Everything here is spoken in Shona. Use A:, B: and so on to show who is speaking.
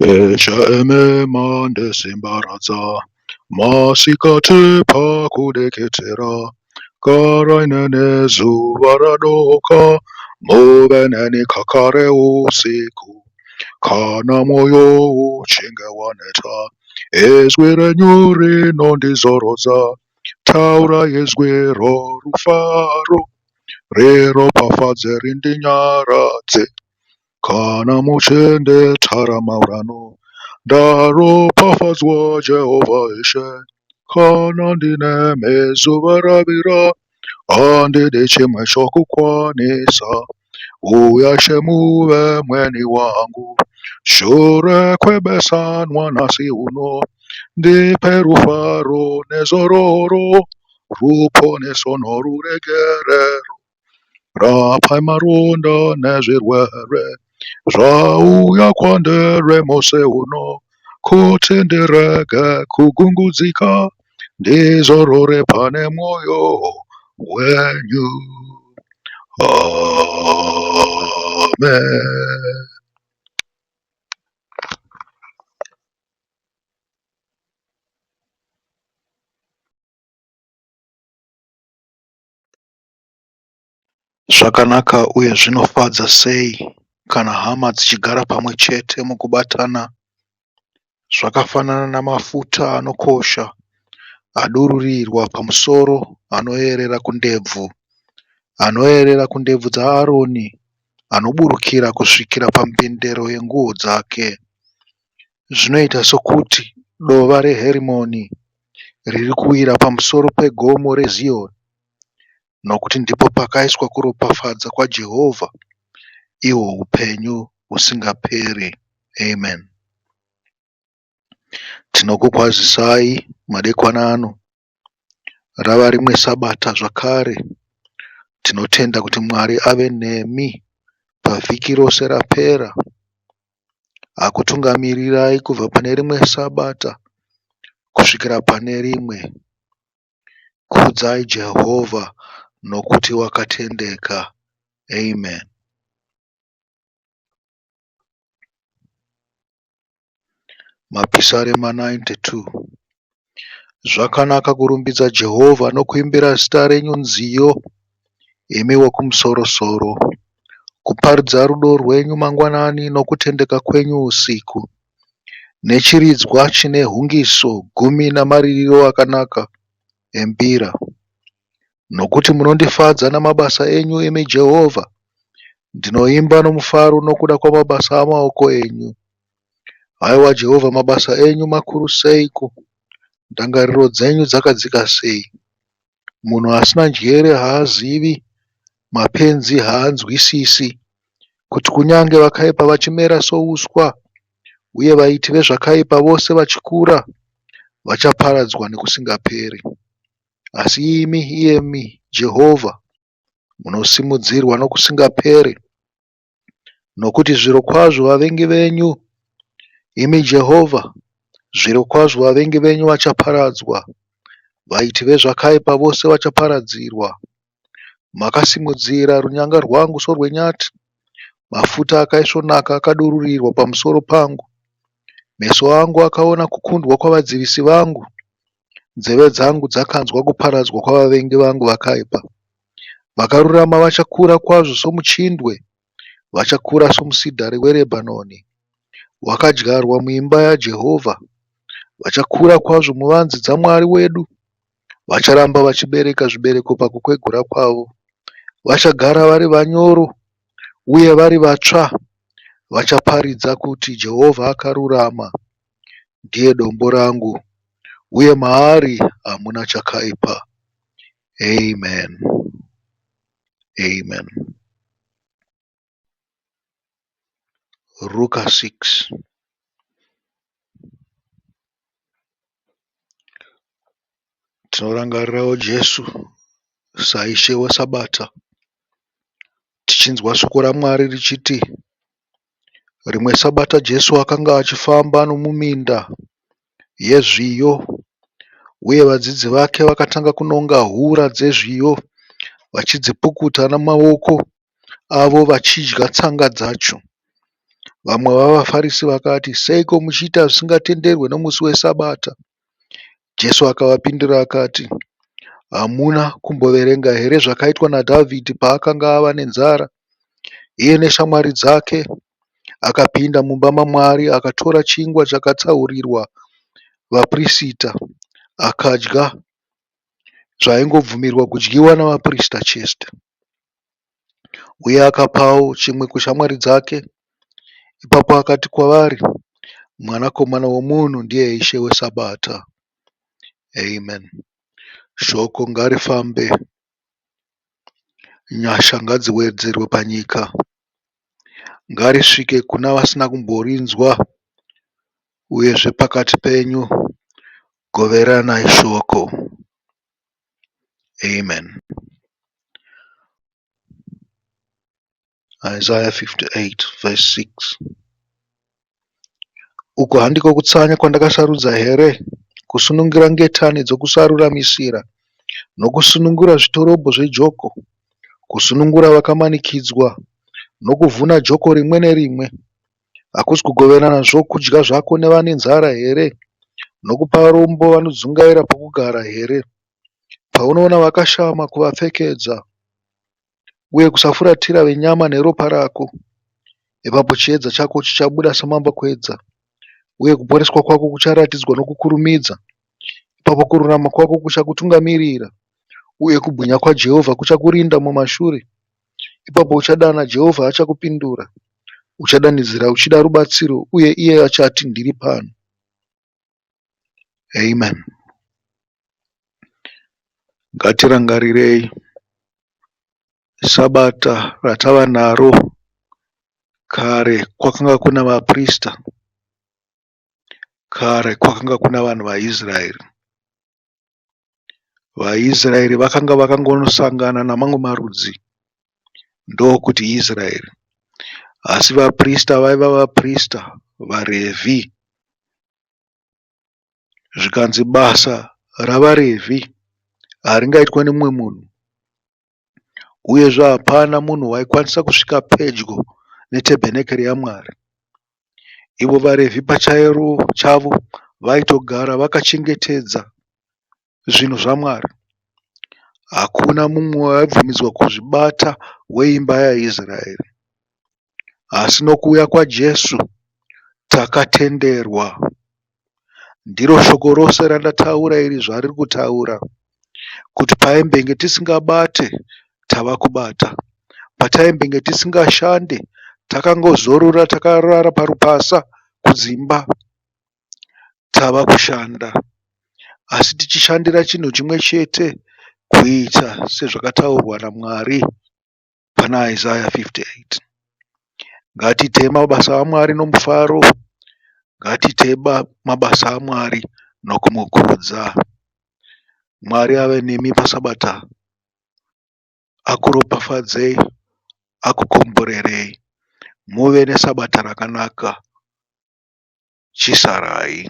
A: Esha eme mande simbaraza, masikate pakudeketera, karainene zuvaradoka, muveneni kakare usiku, kana moyo uchingewaneta, ezwire nyuri nondizoroza, taura yezwiro rufaro, rero pafadze rindinyaradze, kana muchende taramaurano, daro pafadzwa Jehova Ishe, kana ndineme zuva ravira, handidi chimwe chokukwanisa, uyashe muve mweni wangu, shure kwebesanwa nasi uno, ndipe rufaro nezororo, ruponeso noruregerero, rapai maronda nezvirwere, zvauya kwandere mose uno, kuti ndirege kugungudzika, ndizorore pane mwoyo wenyu. Amen. Zvakanaka uye zvinofadza sei kana hama dzichigara pamwe chete mukubatana. Zvakafanana namafuta anokosha adururirwa pamusoro anoerera kundebvu dzaAroni, anoburukira kusvikira pambendero yenguo dzake. Zvinoita sokuti dova reHerimoni riri kuwira pamusoro pegomo reZioni, nokuti ndipo pakaiswa kuropafadza kwaJehovha, ihwo upenyu husingaperi. Amen. Tinokukwazisai madekwana ano, rava rimwe sabata zvakare. Tinotenda kuti Mwari ave nemi pavhiki rose rapera, akutungamirirai kubva pane rimwe sabata kusvikira pane rimwe. Kudzai Jehovha nokuti wakatendeka. Amen. Mapisarema 92. Zvakanaka kurumbidza Jehovha nokuimbira zita renyu nziyo, imi wokumusoro-soro, kuparidza rudo rwenyu mangwanani nokutendeka kwenyu usiku, nechiridzwa chine hungiso 10 namaririro akanaka embira. Nokuti munondifadza namabasa enyu, imi Jehovha, ndinoimba nomufaro nokuda kwamabasa amaoko enyu. Haiwa Jehovha, mabasa enyu makuru seiko, ndangariro dzenyu dzakadzika sei. Munhu asina njere haazivi, mapenzi haanzwisisi, kuti kunyange vakaipa vachimera souswa, uye vaiti vezvakaipa vose vachikura, vachaparadzwa nekusingaperi. Asi imi Jehovha, munosimudzirwa nokusingaperi, nokuti zvirokwazvo vavengi venyu, imi Jehovha, zvirokwazvo vavengi venyu vachaparadzwa, vaiti vezvakaipa vose vachaparadzirwa. Makasimudzira runyanga rwangu sorwenyati, mafuta akaisvonaka akadururirwa pamusoro pangu. Meso angu akaona kukundwa kwavadzivisi vangu, nzeve dzangu dzakanzwa kuparadzwa kwavavengi vangu vakaipa. Vakarurama vachakura kwazvo somuchindwe, vachakura somusidhari weRebhanoni, wakadyarwa muimba yaJehovha. Vachakura kwazvo muvanzi dzaMwari wedu, vacharamba vachibereka zvibereko pakukwegura kwavo. Vachagara vari vanyoro uye vari vatsva, vachaparidza kuti Jehovha akarurama, ndiye dombo rangu, uye maari hamuna chakaipa. Amen. Amen. Luka 6. Tinorangarirawo Jesu saishe weSabata, tichinzwa shoko raMwari richiti, rimwe Sabata Jesu akanga achifamba nomuminda yezviyo, uye vadzidzi vake vakatanga kunonga hura dzezviyo, vachidzipukuta namaoko avo vachidya tsanga dzacho. Vamwe vavaFarisi vakati, seiko muchiita zvisingatenderwe nomusi weSabata? Jesu akavapindura akati, hamuna kumboverenga here zvakaitwa naDhavhidhi paakanga ava nenzara, iye neshamwari dzake? Akapinda mumba maMwari akatora chingwa chakatsaurirwa vaprista, akadya zvaingobvumirwa kudyiwa navaprista chete, uye akapawo chimwe kushamwari dzake. Ipapo akati kwavari, Mwanakomana womunhu ndiye Ishe weSabata. Amen. Shoko ngarifambe. Nyasha ngadziwedzerwe panyika. Ngarisvike kuna vasina kumborinzwa, uyezve pakati penyu goveranai shoko. Amen. Isaiah 58 verse 6. Uko handiko kutsanya kwandakasarudza here, kusunungira ngetani dzokusaruramisira, nokusunungura zvitorobho zvejoko, kusunungura vakamanikidzwa, nokuvhuna joko rimwe nerimwe? Hakusi kugoverana kudya zvako nevane nzara here, nokupa varombo vanodzungaira pokugara here? Paunoona vakashama, kuvapfekedza, uye kusafuratira venyama neropa rako, ipapo chiedza chako chichabuda samambakwedza, uye kuporeswa kwako kucharatidzwa nokukurumidza. Ipapo kururama kwako kuchakutungamirira, uye kubwinya kwaJehovha kuchakurinda mumashure. Ipapo uchadana, Jehovha achakupindura. Uchadanidzira uchida rubatsiro, uye iye achati, ndiri pano. Amen. Ngatirangarirei Sabata ratava naro. Kare kwakanga kuna vaprista, kare kwakanga kuna vanhu vaIsraeri. VaIsraeri vakanga vakangonosangana namamwe marudzi ndokuti Israeri, asi vaprista vaiva vaprista vaRevhi. Zvikanzi basa ravaRevhi haringaitwa nemumwe munhu, uyezve hapana munhu waikwanisa kusvika pedyo netebhenekeri yaMwari. Ivo vaRevhi chavo vaitogara vakachengetedza zvinhu zvaMwari. Hakuna mumwe waibvumidzwa kuzvibata weimba yaIsraeri. Asi nokuuya kwaJesu takatenderwa. Ndiro shoko rose randataura iri zvariri kutaura, kuti paimbenge tisingabate tava kubata, pataimbenge tisingashande takangozorora takarara parupasa kudzimba, tava kushanda. Asi tichishandira chinhu chimwe chete, kuita sezvakataurwa naMwari pana Isaiah 58. Ngatiite mabasa aMwari nomufaro. Ngatiite mabasa aMwari nokumukudza. Mwari ave nemi paSabata. Akuropafadzei, akukomborerei. Muve neSabata rakanaka. Chisarai.